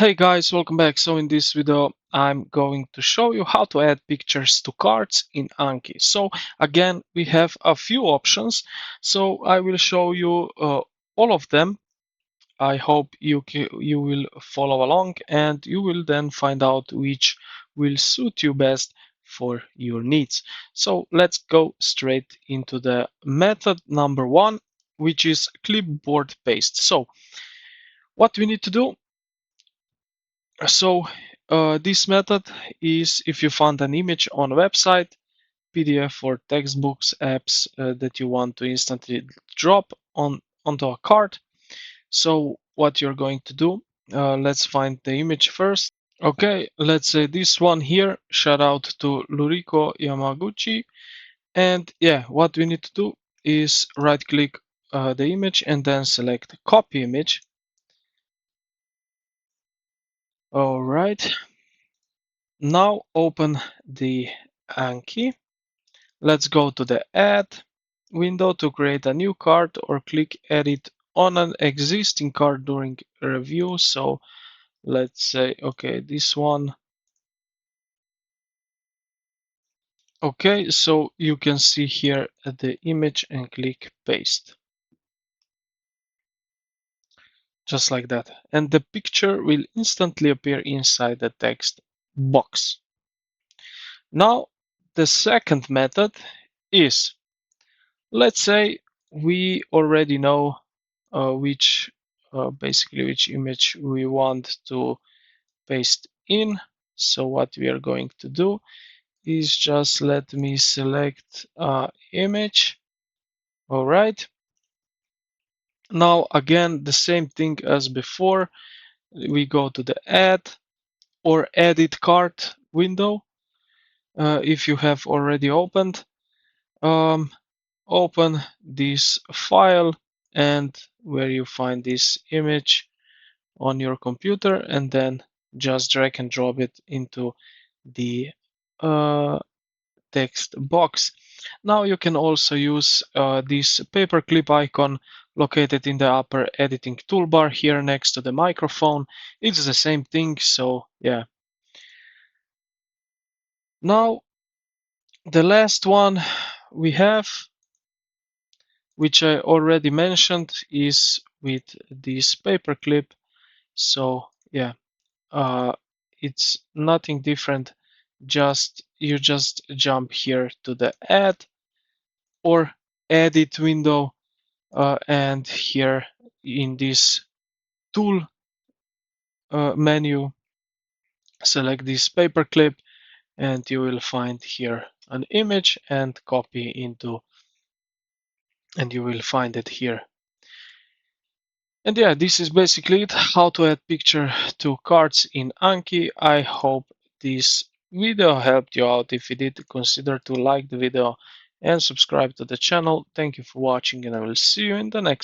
Hey guys, welcome back. So in this video, I'm going to show you how to add pictures to cards in Anki. So again, we have a few options. So I will show you all of them. I hope you will follow along and you will then find out which will suit you best for your needs. So let's go straight into the method number one, which is clipboard paste. So what we need to do. So this method is if you found an image on a website, PDF or textbooks, apps that you want to instantly drop onto a card. So what you're going to do, let's find the image first. Okay, let's say this one here. Shout out to Luriko Yamaguchi. And yeah, what we need to do is right click the image and then select copy image. All right. Now open the Anki. Let's go to the Add window to create a new card or click Edit on an existing card during review. So let's say, okay, this one. Okay, so you can see here the image and click Paste. Just like that. And the picture will instantly appear inside the text box. Now, the second method is, let's say we already know which basically which image we want to paste in. So what we are going to do is just let me select image. All right. Now again, the same thing as before. We go to the add or edit card window. If you have already opened, um, open this file and where you find this image on your computer and then just drag and drop it into the uh, text box. Now you can also use this paperclip icon located in the upper editing toolbar here next to the microphone. It's the same thing, so yeah. Now the last one we have, which I already mentioned, is with this paperclip. So yeah, it's nothing different. You just jump here to the add or edit window, and here in this tool menu, select this paperclip, and you will find here an image and copy into, and you will find it here. And yeah, this is basically it, how to add picture to cards in Anki. I hope this video helped you out. If it did, consider to like the video and subscribe to the channel. Thank you for watching, and I will see you in the next